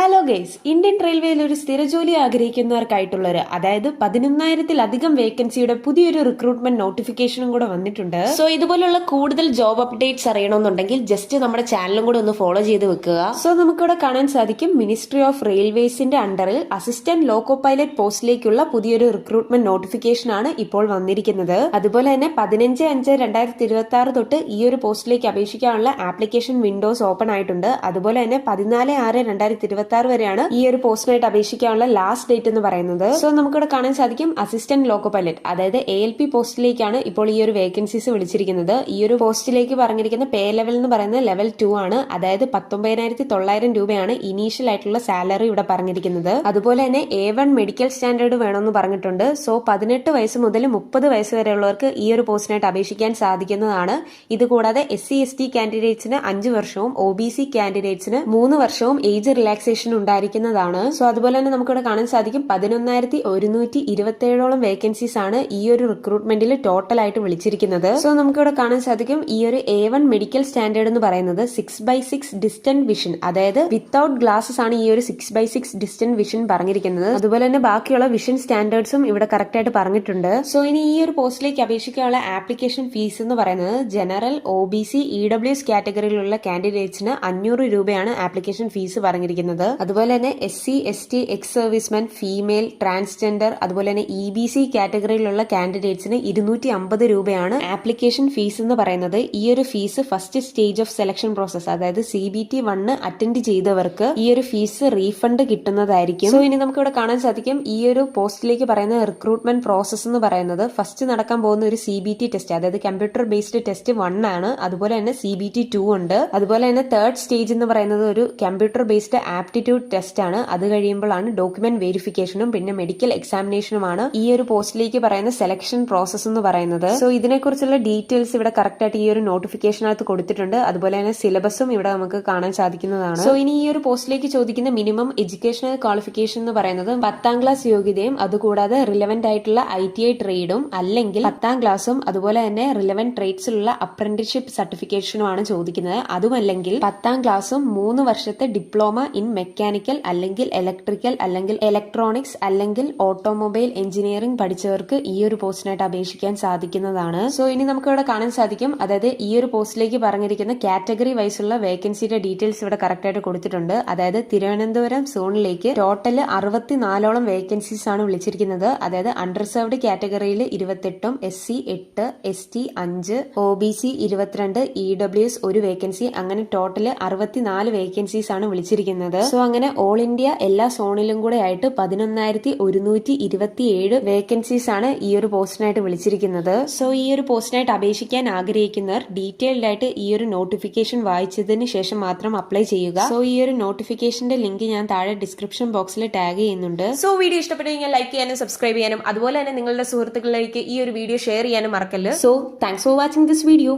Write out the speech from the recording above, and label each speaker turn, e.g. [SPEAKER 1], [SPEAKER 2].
[SPEAKER 1] Hello guys, Indian റെയിൽവേയിൽ ഒരു സ്ഥിരജോലി ആഗ്രഹിക്കുന്നവർക്കായിട്ടുള്ളൊരു അതായത് 11,000-ലധികം വേക്കൻസിയുടെ പുതിയൊരു റിക്രൂട്ട്മെന്റ് നോട്ടിഫിക്കേഷനും കൂടെ വന്നിട്ടുണ്ട്. സോ ഇതുപോലുള്ള കൂടുതൽ ജോബ് അപ്ഡേറ്റ്സ് അറിയണമെന്നുണ്ടെങ്കിൽ ജസ്റ്റ് നമ്മുടെ ചാനലും കൂടെ ഒന്ന് ഫോളോ ചെയ്ത് വെക്കുക. സോ നമുക്കിവിടെ കാണാൻ സാധിക്കും, മിനിസ്ട്രി ഓഫ് റെയിൽവേസിന്റെ അണ്ടറിൽ അസിസ്റ്റന്റ് ലോക്കോ പൈലറ്റ് പോസ്റ്റിലേക്കുള്ള പുതിയൊരു റിക്രൂട്ട്മെന്റ് നോട്ടിഫിക്കേഷൻ ആണ് ഇപ്പോൾ വന്നിരിക്കുന്നത്. അതുപോലെ തന്നെ 15/5/2026 തൊട്ട് ഈ ഒരു പോസ്റ്റിലേക്ക് അപേക്ഷിക്കാനുള്ള ആപ്ലിക്കേഷൻ വിൻഡോസ് ഓപ്പൺ ആയിട്ടുണ്ട്. അതുപോലെ തന്നെ 14/6/2026 വരെയാണ് ഈ ഒരു പോസ്റ്റിനായിട്ട് അപേക്ഷിക്കാനുള്ള ലാസ്റ്റ് ഡേറ്റ് എന്ന് പറയുന്നത്. സോ നമുക്കിവിടെ കാണാൻ സാധിക്കും, അസിസ്റ്റന്റ് ലോക്കോ പൈലറ്റ് അതായത് ALP പോസ്റ്റിലേക്കാണ് ഇപ്പോൾ ഈ ഒരു വേക്കൻസീസ് വിളിച്ചിരിക്കുന്നത്. ഈ ഒരു പോസ്റ്റിലേക്ക് പറഞ്ഞിരിക്കുന്ന പേ ലെവൽ എന്ന് പറയുന്നത് ലെവൽ 2 ആണ്. അതായത് 19,900 രൂപയാണ് ഇനീഷ്യൽ ആയിട്ടുള്ള സാലറി ഇവിടെ പറഞ്ഞിരിക്കുന്നത്. അതുപോലെ തന്നെ A1 മെഡിക്കൽ സ്റ്റാൻഡേർഡ് വേണമെന്ന് പറഞ്ഞിട്ടുണ്ട്. സോ 18 വയസ്സ് മുതൽ 30 വയസ്സ് വരെയുള്ളവർക്ക് ഈ ഒരു പോസ്റ്റിനായിട്ട് അപേക്ഷിക്കാൻ സാധിക്കുന്നതാണ്. ഇതുകൂടാതെ SC/ST കാൻഡിഡേറ്റ്സിന് 5 വർഷവും OBC കാൻഡിഡേറ്റ്സിന് 3 വർഷവും ഏജ് റിലാക്സേഷൻ ഉണ്ടായിരിക്കുന്നതാണ്. സോ അതുപോലെ തന്നെ നമുക്കിവിടെ കാണാൻ സാധിക്കും, 11,127ഓളം വേക്കൻസീസ് ആണ് ഈ ഒരു റിക്രൂട്ട്മെന്റിൽ ടോട്ടൽ ആയിട്ട് വിളിച്ചിരിക്കുന്നത്. സോ നമുക്കിവിടെ കാണാൻ സാധിക്കും, ഈ ഒരു A1 മെഡിക്കൽ സ്റ്റാൻഡേർഡ് എന്ന് പറയുന്നത് 6/6 ഡിസ്റ്റന്റ് വിഷൻ, അതായത് വിത്തൌട്ട് ഗ്ലാസസ് ആണ് ഈ ഒരു 6/6 ഡിസ്റ്റന്റ് വിഷൻ പറഞ്ഞിരിക്കുന്നത്. അതുപോലെ തന്നെ ബാക്കിയുള്ള വിഷൻ സ്റ്റാൻഡേർഡ്സും ഇവിടെ കറക്റ്റ് ആയിട്ട് പറഞ്ഞിട്ടുണ്ട്. സോ ഇനി ഈ ഒരു പോസ്റ്റിലേക്ക് അപേക്ഷിക്കാനുള്ള ആപ്ലിക്കേഷൻ ഫീസ് എന്ന് പറയുന്നത് ജനറൽ, OBC, EWS കാറ്റഗറിയിലുള്ള കാൻഡിഡേറ്റ്സിന് 500 രൂപയാണ് ആപ്ലിക്കേഷൻ ഫീസ് പറഞ്ഞിരിക്കുന്നത്. അതുപോലെ തന്നെ SC/ST, ex servicemen, female, transgender, അതുപോലെ തന്നെ EBC കാറ്റഗറിയിലുള്ള കാൻഡിഡേറ്റ്സിന് 250 രൂപയാണ് ആപ്ലിക്കേഷൻ ഫീസ് എന്ന് പറയുന്നത്. ഈ ഒരു fees first stage of selection process, അതായത് CBT 1 അറ്റൻഡ് ചെയ്തവർക്ക് ഈ ഒരു ഫീസ് റീഫണ്ട് കിട്ടുന്നതായിരിക്കും. സോ ഇനി നമുക്ക് ഇവിടെ കാണാൻ സാധിക്കും, ഈ ഒരു പോസ്റ്റിലേക്ക് പറയുന്ന റിക്രൂട്ട്മെന്റ് പ്രോസസ് എന്ന് പറയുന്നത് ഫസ്റ്റ് നടക്കാൻ പോകുന്ന ഒരു CBT ടെസ്റ്റ്, അതായത് കമ്പ്യൂട്ടർ ബേസ്ഡ് ടെസ്റ്റ് 1 ആണ്. അതുപോലെ തന്നെ CBT 2 ഉണ്ട്. അതുപോലെ തന്നെ തേർഡ് സ്റ്റേജ് എന്ന് പറയുന്നത് ഒരു കമ്പ്യൂട്ടർ ബേസ്ഡ് ആപ്റ്റിറ്റ്യൂഡ് ടെസ്റ്റ് ആണ്. അത് കഴിയുമ്പോഴാണ് ഡോക്യുമെന്റ് വെരിഫിക്കേഷനും പിന്നെ മെഡിക്കൽ എക്സാമിനേഷനുമാണ് ഈ ഒരു പോസ്റ്റിലേക്ക് പറയുന്ന സെലക്ഷൻ പ്രോസസ് എന്ന് പറയുന്നത്. സോ ഇതിനെക്കുറിച്ചുള്ള ഡീറ്റെയിൽസ് ഇവിടെ കറക്റ്റ് ആയിട്ട് ഈ ഒരു നോട്ടിഫിക്കേഷനകത്ത് കൊടുത്തിട്ടുണ്ട്. അതുപോലെ തന്നെ സിലബസും ഇവിടെ നമുക്ക് കാണാൻ സാധിക്കുന്നതാണ്. സോ ഇനി ഈ ഒരു പോസ്റ്റിലേക്ക് ചോദിക്കുന്ന മിനിമം എഡ്യൂക്കേഷണൽ ക്വാളിഫിക്കേഷൻ എന്ന് പറയുന്നത് 10ാം ക്ലാസ് യോഗ്യതയും അതുകൂടാതെ റിലവന്റ് ആയിട്ടുള്ള ITI ട്രേഡും അല്ലെങ്കിൽ 10ാം ക്ലാസ്സും അതുപോലെ തന്നെ റിലവന്റ് ട്രേഡ്സിലുള്ള അപ്രന്റീസ്ഷിപ്പ് സർട്ടിഫിക്കേഷനുമാണ് ചോദിക്കുന്നത്. അതുമല്ലെങ്കിൽ 10ാം ക്ലാസ്സും 3 വർഷത്തെ ഡിപ്ലോമ ഇൻ മെക്കാനിക്കൽ അല്ലെങ്കിൽ ഇലക്ട്രിക്കൽ അല്ലെങ്കിൽ ഇലക്ട്രോണിക്സ് അല്ലെങ്കിൽ ഓട്ടോമൊബൈൽ എഞ്ചിനീയറിംഗ് പഠിച്ചവർക്ക് ഈ ഒരു പോസ്റ്റിനായിട്ട് അപേക്ഷിക്കാൻ സാധിക്കുന്നതാണ്. സോ ഇനി നമുക്ക് ഇവിടെ കാണാൻ സാധിക്കും, അതായത് ഈ ഒരു പോസ്റ്റിലേക്ക് പറഞ്ഞിരിക്കുന്ന കാറ്റഗറി വൈസുള്ള വേക്കൻസിയുടെ ഡീറ്റെയിൽസ് ഇവിടെ കറക്റ്റ് ആയിട്ട് കൊടുത്തിട്ടുണ്ട്. അതായത് തിരുവനന്തപുരം സോണിലേക്ക് ടോട്ടൽ 64ഓളം വേക്കൻസീസ് ആണ് വിളിച്ചിരിക്കുന്നത്. അതായത് അൺറിസർവ്ഡ് കാറ്റഗറിയിൽ 28ഉം SC 8, ST 5, OBC 22, EWS 1 vacancy, അങ്ങനെ ടോട്ടൽ 64 വേക്കൻസീസ് ആണ് വിളിച്ചിരിക്കുന്നത്. സോ അങ്ങനെ ഓൾ ഇന്ത്യ എല്ലാ സോണിലും കൂടെ ആയിട്ട് 11,127 വേക്കൻസീസ് ആണ് ഈ ഒരു പോസ്റ്റിനായിട്ട് വിളിച്ചിരിക്കുന്നത്. സോ ഈ ഒരു പോസ്റ്റിനായിട്ട് അപേക്ഷിക്കാൻ ആഗ്രഹിക്കുന്നവർ ഡീറ്റെയിൽഡ് ആയിട്ട് ഈ ഒരു നോട്ടിഫിക്കേഷൻ വായിച്ചതിന് ശേഷം മാത്രം അപ്ലൈ ചെയ്യുക. സോ ഈ ഒരു നോട്ടിഫിക്കേഷന്റെ ലിങ്ക് ഞാൻ താഴെ ഡിസ്ക്രിപ്ഷൻ ബോക്സിൽ ടാഗ് ചെയ്യുന്നുണ്ട്. സോ വീഡിയോ ഇഷ്ടപ്പെട്ടെങ്കിൽ ലൈക്ക് ചെയ്യാനും സബ്സ്ക്രൈബ് ചെയ്യാനും അതുപോലെ തന്നെ നിങ്ങളുടെ സുഹൃത്തുക്കളിലേക്ക് ഈ ഒരു വീഡിയോ ഷെയർ ചെയ്യാനും മറക്കല്ല്. So thanks for watching this video.